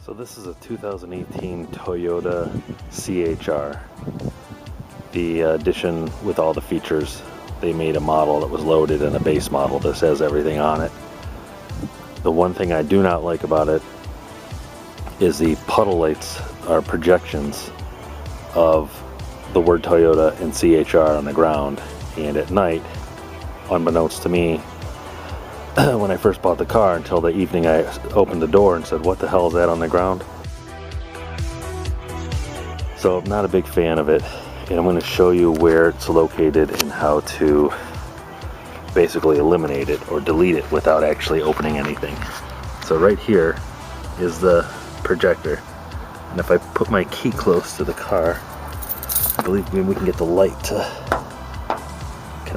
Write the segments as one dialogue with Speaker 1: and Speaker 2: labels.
Speaker 1: So this is a 2018 Toyota CHR. The edition with all the features. They made a model that was loaded and a base model that has everything on it. The one thing I do not like about it is the puddle lights are projections of the word Toyota and CHR on the ground. And at night, unbeknownst to me, when I first bought the car, until the evening I opened the door and said, what the hell is that on the ground? So I'm not a big fan of it, and I'm going to show you where it's located and how to basically eliminate it or delete it without actually opening anything. So right here is the projector, and if I put my key close to the car, I believe we can get the light to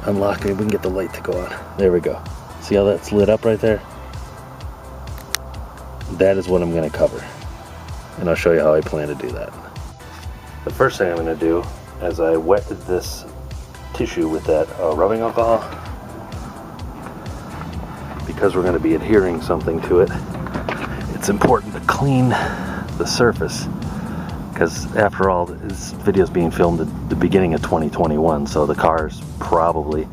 Speaker 1: unlock. Maybe we can get the light to go on. There we go. See how that's lit up right there? That is what I'm going to cover, and I'll show you how I plan to do that. The first thing I'm going to do is I wet this tissue with that rubbing alcohol, because we're going to be adhering something to it. It's important to clean the surface, because after all, this video is being filmed at the beginning of 2021, so the car's probably,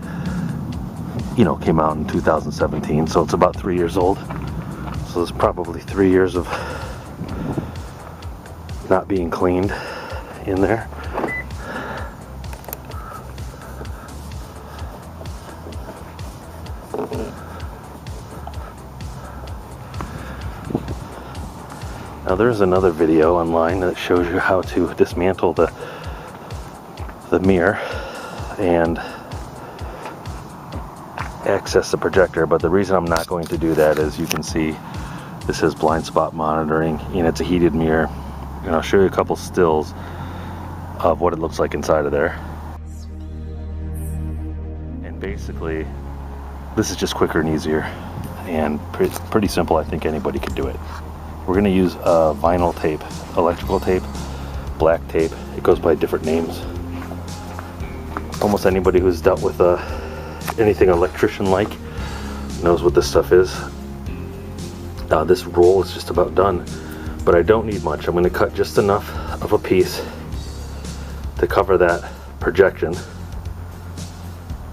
Speaker 1: came out in 2017, so it's about 3 years old. So there's probably 3 years of not being cleaned in there. Now there's another video online that shows you how to dismantle the mirror and access the projector, but the reason I'm not going to do that is, you can see this has blind spot monitoring and it's a heated mirror, and I'll show you a couple stills of what it looks like inside of there. And basically this is just quicker and easier and pretty simple. I think anybody could do it. We're going to use vinyl tape, electrical tape, black tape. It goes by different names. Almost anybody who's dealt with anything electrician-like knows what this stuff is. This roll is just about done, but I don't need much. I'm going to cut just enough of a piece to cover that projection,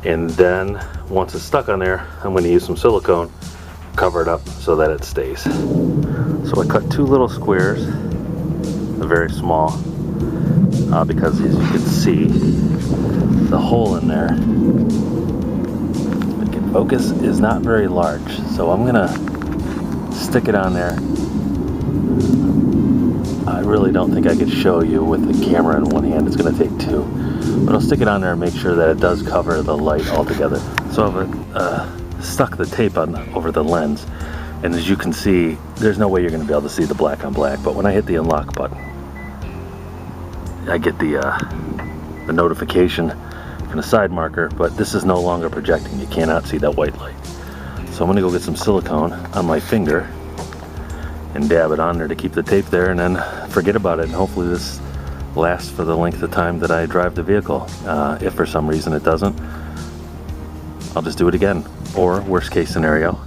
Speaker 1: and then once it's stuck on there, I'm going to use some silicone, cover it up so that it stays. So I cut two little squares, very small, because as you can see, the hole in there, if it can focus, is not very large. So I'm gonna stick it on there. I really don't think I could show you with the camera in one hand. It's gonna take two, but I'll stick it on there and make sure that it does cover the light altogether. So I've stuck the tape on over the lens, and as you can see, there's no way you're going to be able to see the black on black, but when I hit the unlock button, I get the notification and a side marker, but this is no longer projecting. You cannot see that white light. So I'm going to go get some silicone on my finger and dab it on there to keep the tape there, and then forget about it, and hopefully this lasts for the length of time that I drive the vehicle. If for some reason it doesn't, I'll just do it again. Or worst case scenario,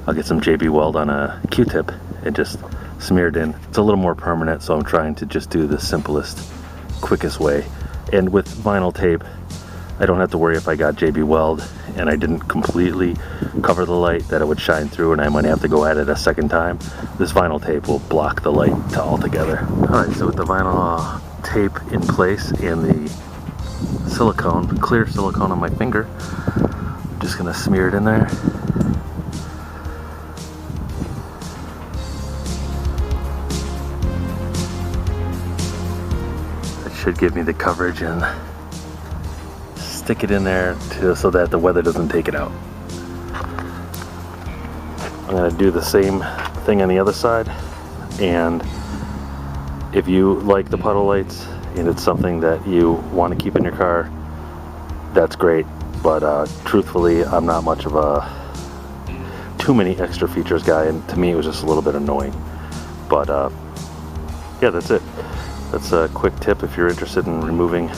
Speaker 1: I'll get some JB Weld on a Q-tip and just smear it in. It's a little more permanent, so I'm trying to just do the simplest, quickest way. And with vinyl tape, I don't have to worry if I got JB Weld and I didn't completely cover the light that it would shine through and I might have to go at it a second time. This vinyl tape will block the light altogether. Alright, so with the vinyl tape in place and the silicone, clear silicone on my finger, I'm just gonna smear it in there. Should give me the coverage, and stick it in there so that the weather doesn't take it out. I'm going to do the same thing on the other side, and if you like the puddle lights and it's something that you want to keep in your car, that's great, but truthfully, I'm not much of a too many extra features guy, and to me it was just a little bit annoying. But yeah, that's it. That's a quick tip if you're interested in removing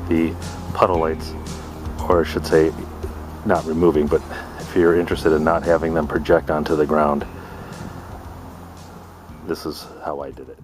Speaker 1: the puddle lights, or I should say not removing, but if you're interested in not having them project onto the ground. this is how I did it.